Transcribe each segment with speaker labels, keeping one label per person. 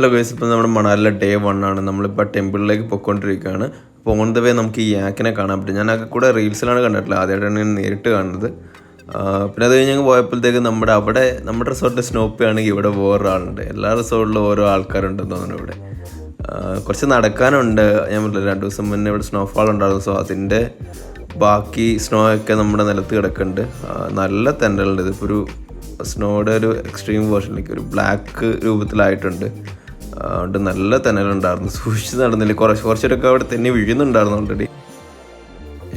Speaker 1: Hello guys, ഇപ്പോൾ നമ്മുടെ മണാലിലെ day 1 ആണ്. നമ്മളിപ്പോൾ ടെമ്പിളിലേക്ക് പോയിക്കൊണ്ടിരിക്കുകയാണ്. അപ്പോൾ ഓൺ ദ വേ നമുക്ക് ഈ യാക്കിനെ കാണാൻ പറ്റും. ഞാൻ അതൊക്കെ കൂടെ റീൽസിലാണ് കണ്ടിട്ടില്ല, ആദ്യമായിട്ടാണ് ഞാൻ നേരിട്ട് കാണുന്നത്. പിന്നെ അത് കഴിഞ്ഞ് ഞങ്ങൾ പോയപ്പോഴത്തേക്ക് നമ്മുടെ റിസോർട്ടിൽ സ്നോപ്പി ആണെങ്കിൽ ഇവിടെ വേറൊരാളുണ്ട്. എല്ലാ റിസോർട്ടിലും ഓരോ ആൾക്കാരുണ്ടെന്ന് തോന്നുന്നു. ഇവിടെ കുറച്ച് നടക്കാനുണ്ട്. ഞാൻ പറഞ്ഞില്ല 2 ദിവസം മുന്നേ ഇവിടെ സ്നോഫാൾ ഉണ്ടായിരുന്നു. സോ അതിൻ്റെ ബാക്കി സ്നോ ഒക്കെ നമ്മുടെ നിലത്ത് കിടക്കുന്നുണ്ട്. നല്ല തെന്നലുണ്ട്. ഇതിപ്പോൾ ഒരു സ്നോയുടെ ഒരു എക്സ്ട്രീം വേർഷനിലേക്ക് ഒരു ബ്ലാക്ക് രൂപത്തിലായിട്ടുണ്ട്. അതുകൊണ്ട് നല്ല തെന്നലുണ്ടായിരുന്നു. സൂക്ഷിച്ച് നടന്നില്ല. കുറച്ചൊക്കെ അവിടെ തന്നെ വീഴുന്നുണ്ടായിരുന്നു. ഓൾറെഡി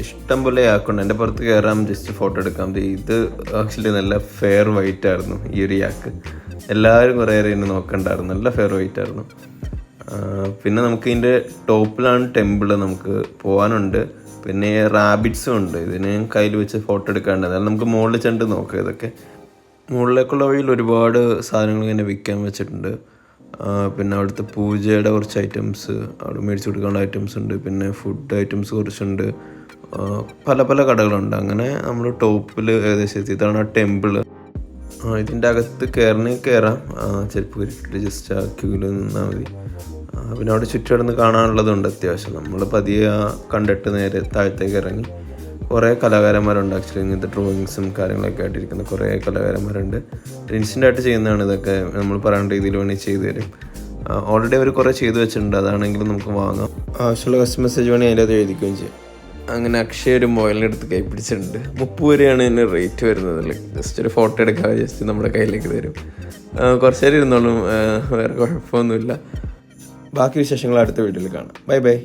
Speaker 1: ഇഷ്ടം പോലെ യാക്കുണ്ട്. എൻ്റെ പുറത്ത് കയറാം, ജസ്റ്റ് ഫോട്ടോ എടുക്കാം. ഇത് ആക്ച്വലി നല്ല ഫെയർ വൈറ്റ് ആയിരുന്നു ഈ ഒരു യാക്ക്. എല്ലാവരും കുറേ നേരം എന്നെ നോക്കണ്ടായിരുന്നു. നല്ല ഫെയർ വൈറ്റ് ആയിരുന്നു. പിന്നെ നമുക്ക് ഇതിൻ്റെ ടോപ്പിലാണ് ടെമ്പിൾ, നമുക്ക് പോകാനുണ്ട്. പിന്നെ റാബിറ്റ്സും ഉണ്ട്. ഇതിന് കയ്യിൽ വെച്ച് ഫോട്ടോ എടുക്കാണ്ട്. അതായത് നമുക്ക് മുകളിൽ ചെണ്ട് നോക്കാം. ഇതൊക്കെ മുകളിലേക്കുള്ള വഴിയിൽ ഒരുപാട് സാധനങ്ങൾ ഇങ്ങനെ വിൽക്കാൻ വെച്ചിട്ടുണ്ട്. പിന്നെ അവിടുത്തെ പൂജയുടെ കുറച്ച് ഐറ്റംസ്, അവിടെ മേടിച്ച് കൊടുക്കാനുള്ള ഐറ്റംസ് ഉണ്ട്. പിന്നെ ഫുഡ് ഐറ്റംസ് കുറച്ചുണ്ട്. പല പല കടകളുണ്ട്. അങ്ങനെ നമ്മൾ ടോപ്പിൽ ഏകദേശം എത്തി. ഇതാണ് ആ ടെമ്പിള്. ഇതിൻ്റെ അകത്ത് കയറാം. ചെരുപ്പ് കയറിയിട്ട് ജസ്റ്റ് ആ ക്യൂവിൽ നിന്നാൽ മതി. പിന്നെ അവിടെ ചുറ്റുകിടന്ന് കാണാനുള്ളതുണ്ട് അത്യാവശ്യം. നമ്മൾ പതിയെ കണ്ടിട്ട് നേരെ താഴത്തേക്ക് ഇറങ്ങി. കുറേ കലാകാരന്മാരുണ്ട്. ആക്ച്വലി ഇങ്ങനത്തെ ഡ്രോയിങ്സും കാര്യങ്ങളൊക്കെ ആയിട്ടിരിക്കുന്ന കുറേ കലാകാരന്മാരുണ്ട്. ഇൻസ്റ്റൻ്റായിട്ട് ചെയ്യുന്നതാണ് ഇതൊക്കെ. നമ്മൾ പറയേണ്ട രീതിയിൽ വേണമെങ്കിൽ ചെയ്തു തരും. ഓൾറെഡി അവർ കുറേ ചെയ്തു വെച്ചിട്ടുണ്ട്. അതാണെങ്കിലും നമുക്ക് വാങ്ങാം. ആവശ്യമുള്ള കസ്റ്റമർ മെസ്സേജ് വേണമെങ്കിൽ അതിൻ്റെ അത് എഴുതിക്കുകയും ചെയ്യും. അങ്ങനെ അക്ഷയ ഒരു മൊബൈലിനെടുത്ത് കൈ പിടിച്ചിട്ടുണ്ട്. 30 വരെയാണ് ഇതിന് റേറ്റ് വരുന്നത്. ജസ്റ്റ് ഒരു ഫോട്ടോ എടുക്കാതെ ജസ്റ്റ് നമ്മുടെ കയ്യിലേക്ക് തരും. കുറച്ച് നേരം ഇരുന്നോളും, വേറെ കുഴപ്പമൊന്നുമില്ല. ബാക്കി വിശേഷങ്ങൾ അടുത്ത വീഡിയോയിൽ കാണാം. Bye bye.